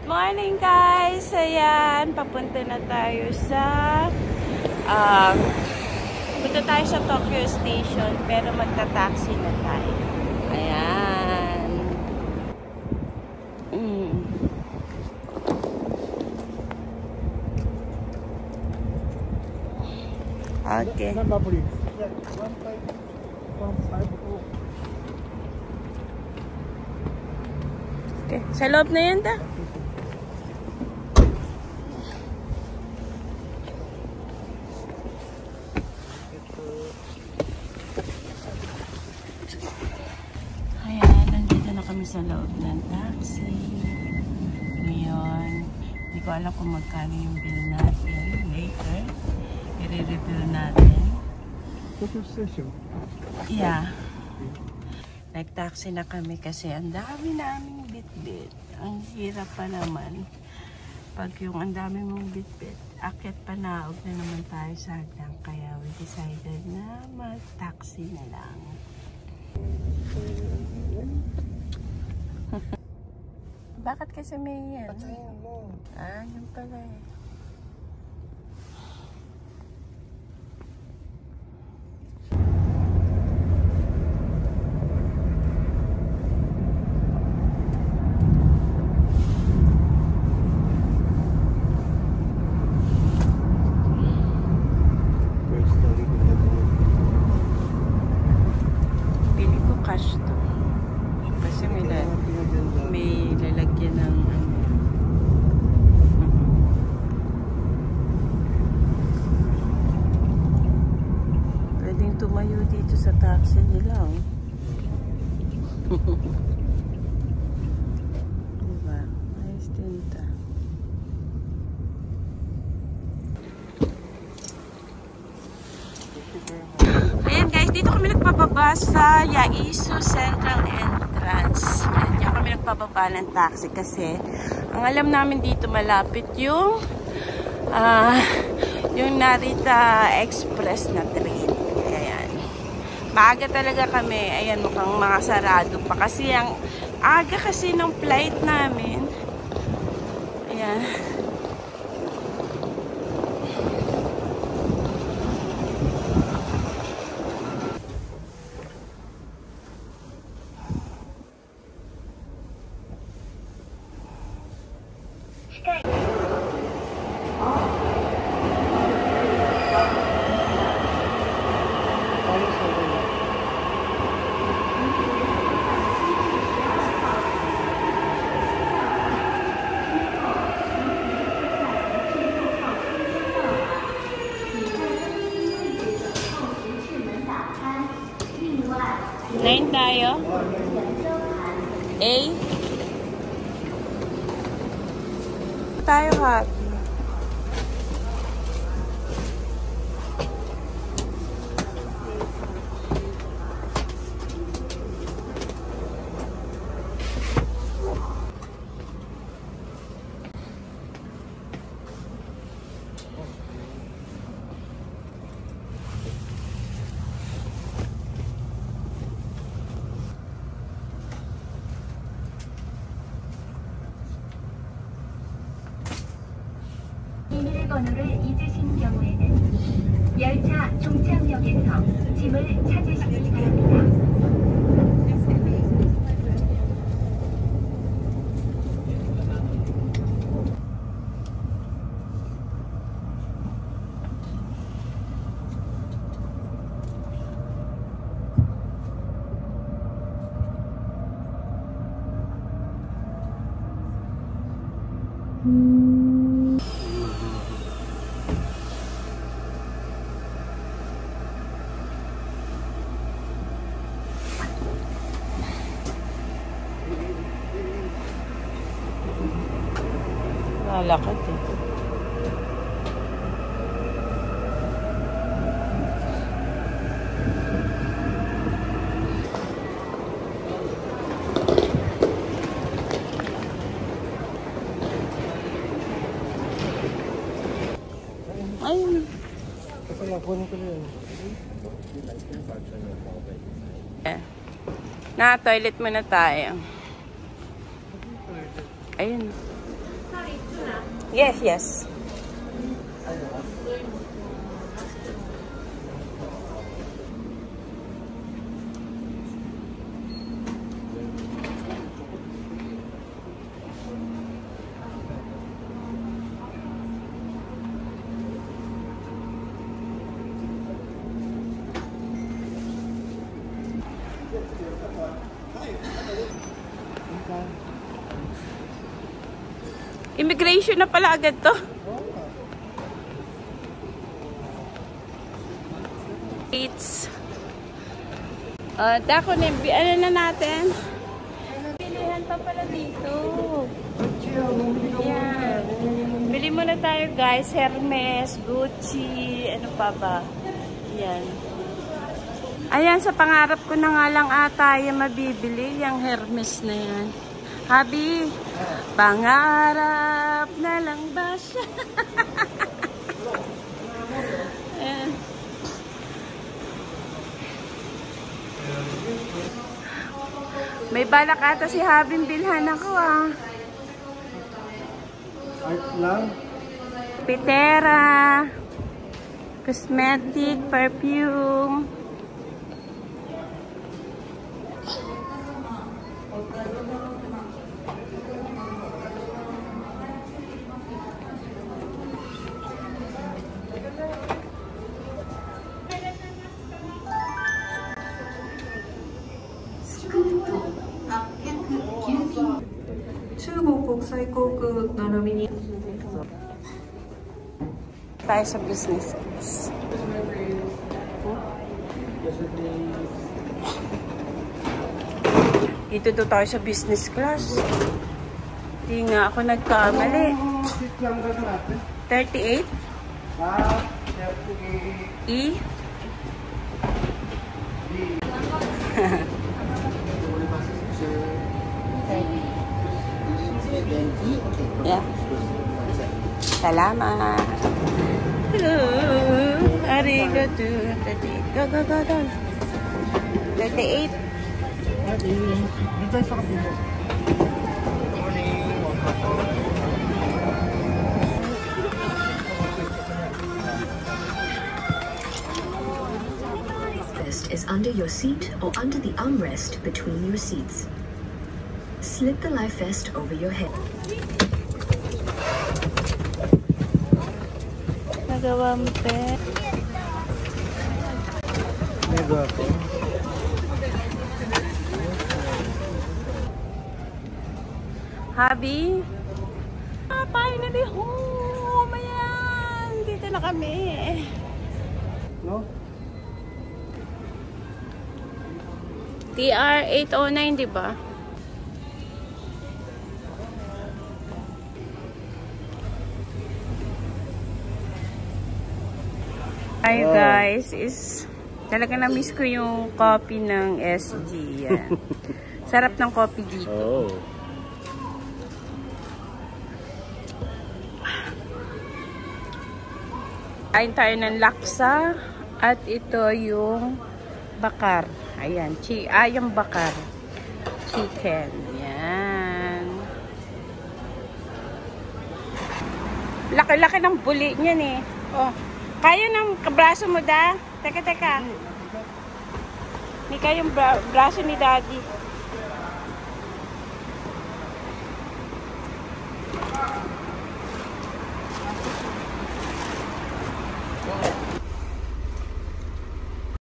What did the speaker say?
Morning guys! Ayan, papunta na tayo sa punta tayo sa Tokyo Station pero magta-taxi na tayo. Ayan. Okay. Okay, sa loob na yan ta. Sa loob ng taxi. Ngayon, hindi ko alam kung magkano yung bill natin. Later, i-review natin. Yeah. Nag-taxi na kami kasi ang dami naming bit-bit. Ang hirap pa naman. Pag yung ang dami mong bit-bit, akit panaog na naman tayo sa hagdan. Kaya we decided na mag-taxi na lang. Bakit kasi may yan? Yun pala eh. Pili ko cash to. Kasi may lalagyan ng pwedeng tumayo dito sa taxi nila. Diba? Ayos tinta. Ayan guys, dito kami nagpapaba sa Yaizu Central Entrance. Diyan kami nagpapaba ng taxi kasi ang alam namin dito malapit yung Narita Express na train. Ayan. Maaga talaga kami. Ayan, mukhang mga sarado pa kasi ang aga kasi ng flight namin. Ayan. Nine tayo. A. Tayo hot. 번호를 잊으신 경우에는 열차 종착역에서 짐을 찾으시기 바랍니다. Lakad eh. Ayun. Na, toilet muna tayo. Ayun. Yes, yes. Immigration na pala agad to. It's dako na, ano na natin? Bilihan pa pala dito. Ayan. Bili muna tayo guys. Hermes, Gucci, ano pa ba? Ayan. Ayan, sa pangarap ko na nga lang ata yung mabibili. Yung Hermes na yan. Habi, pangarap na lang ba siya? Ayan. May balak ata si Habing bilhan ako ah. Art lang? Pitera, cosmetic, perfume. Tayo sa business class. Dito to tayo sa business class. Hindi nga ako nagkamali. 38? E? Yeah. Salamat. Arigato. 38. Go, go, go, go. 38. Dito sa kapila. Is under your seat or under the armrest between your seats. Slip the life vest over your head. Nagawa mo, pe. Nagawa ko. Habi? Finally home! Ayan! Dito na kami. No? TR 809, di ba? Hi guys, talaga na-miss ko yung coffee ng SG. Yan. Sarap ng coffee dito. Oh. Kain tayo ng laksa at ito yung bakar. Ayan, yung bakar. Chicken. Yan. Laki-laki ng buli niyan eh. Oh. Kaya ng braso mo da? Teka, teka. Hindi kaya yung braso ni Daddy.